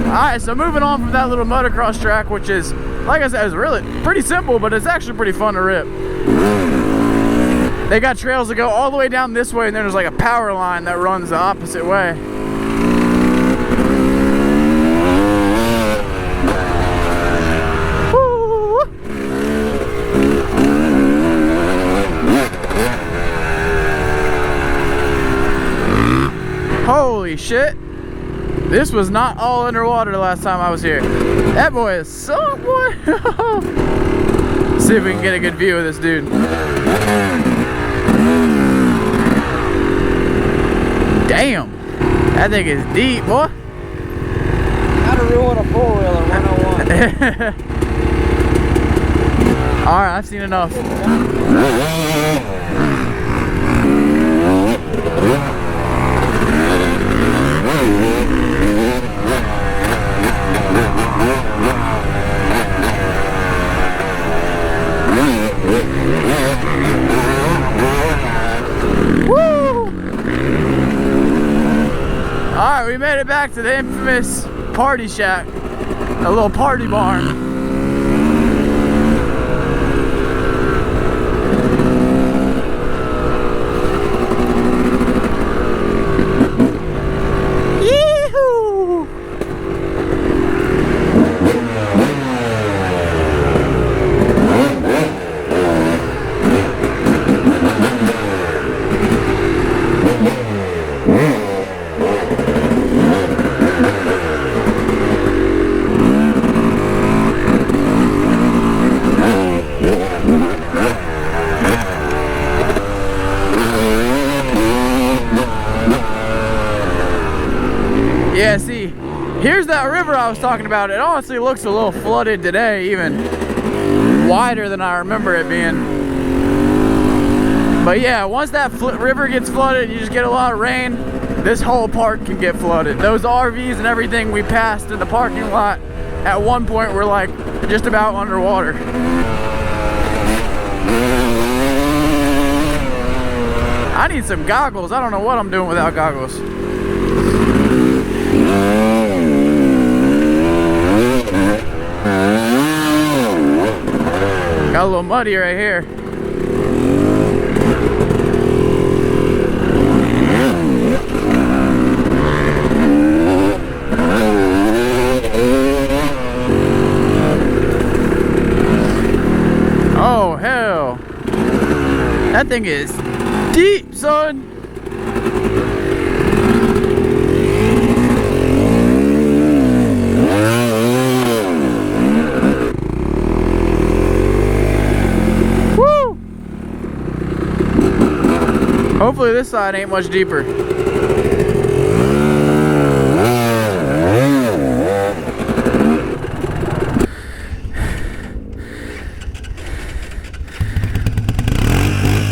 Alright, so moving on from that little motocross track, which is, like I said, is really pretty simple, but it's actually pretty fun to rip. They got trails that go all the way down this way, and then there's like a power line that runs the opposite way. Woo! Holy shit. This was not all underwater the last time I was here. That boy is so boy. See if we can get a good view of this dude. Damn, that thing is deep, boy. How to ruin a four-wheeler 101. All right, I've seen enough. Alright, we made it back to the infamous party shack, a little party barn. Yeah, see, here's that river I was talking about. It honestly looks a little flooded today, even wider than I remember it being. But yeah, once that river gets flooded, you just get a lot of rain, this whole park can get flooded. Those RVs and everything we passed in the parking lot at one point were like just about underwater. I need some goggles. I don't know what I'm doing without goggles. Got a little muddy right here. Oh hell. That thing is deep, son. Hopefully this side ain't much deeper.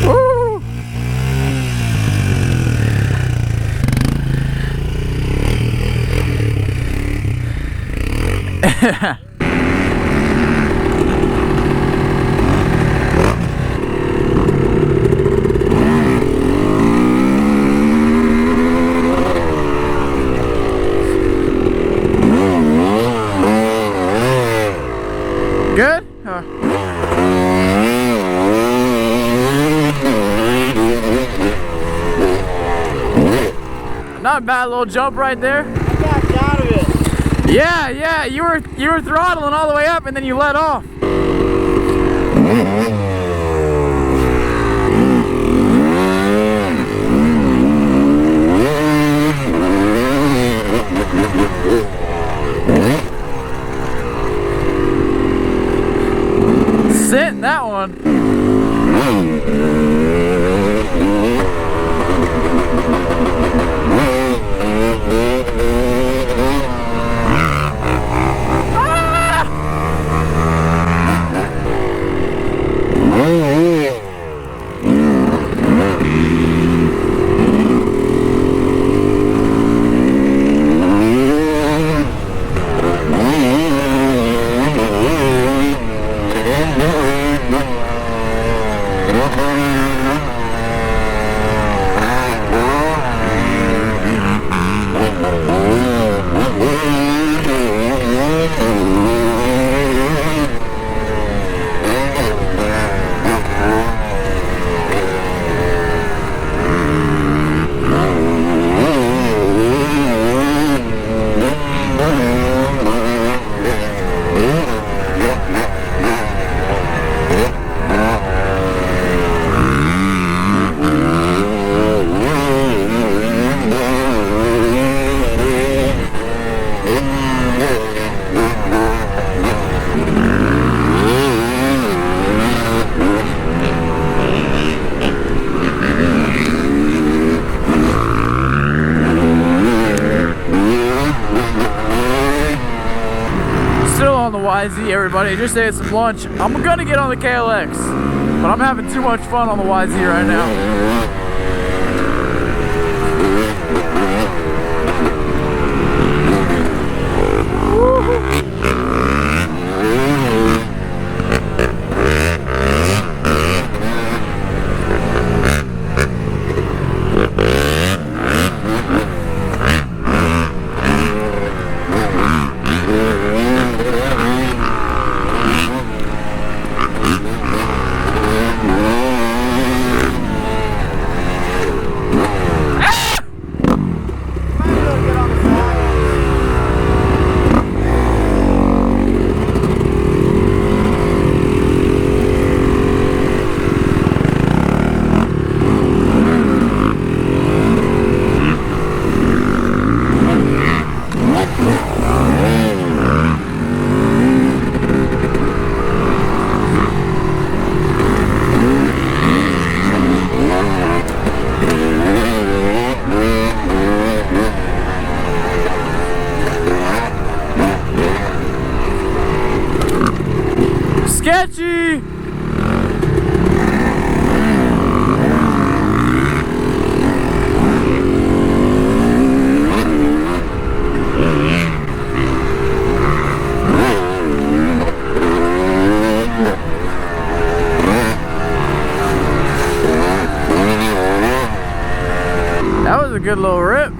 Woo! Good? Not a bad little jump right there. I backed out of it. Yeah, you were throttling all the way up and then you let off. Sent that one. on the YZ, everybody. Just ate some lunch. I'm gonna get on the KLX, but I'm having too much fun on the YZ right now. Sketchy! That was a good little rip.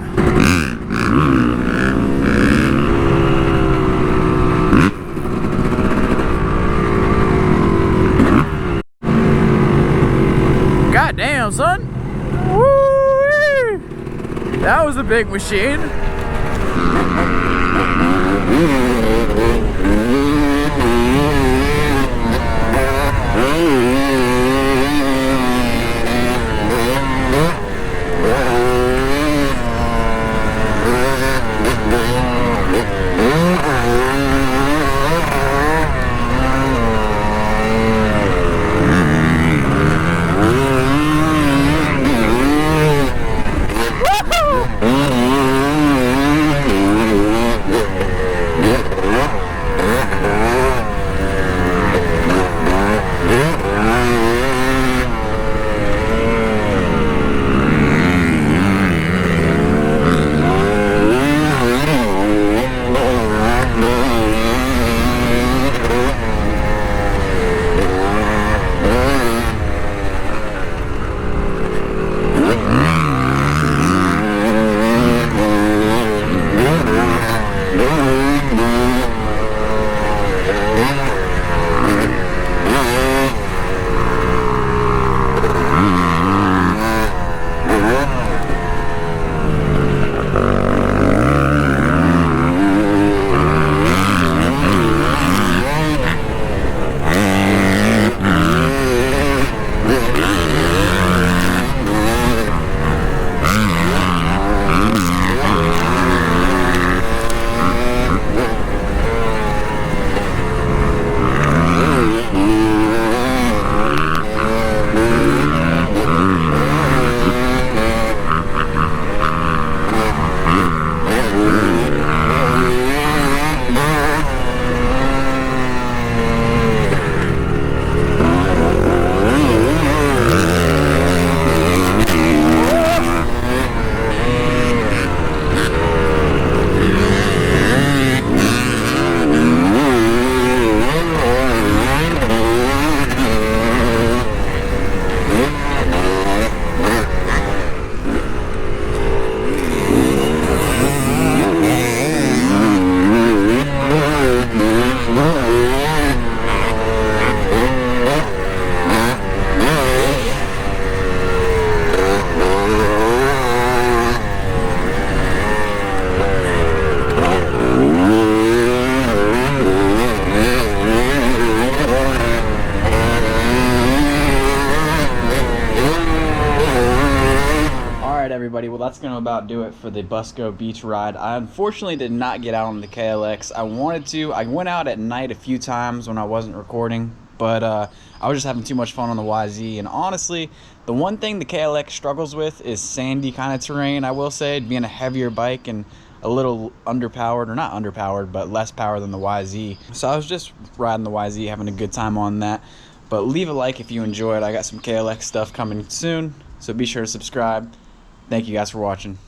God damn, son. Woo-wee. That was a big machine. Everybody, well, that's gonna about do it for the Busco beach ride. I unfortunately did not get out on the KLX. I wanted to. I went out at night a few times when I wasn't recording, but I was just having too much fun on the YZ. And honestly, the one thing the KLX struggles with is sandy kind of terrain. I will say, being a heavier bike and a little underpowered, or not underpowered, but less power than the YZ. So I was just riding the YZ, having a good time on that. But leave a like if you enjoyed. I got some KLX stuff coming soon, so be sure to subscribe. Thank you guys for watching.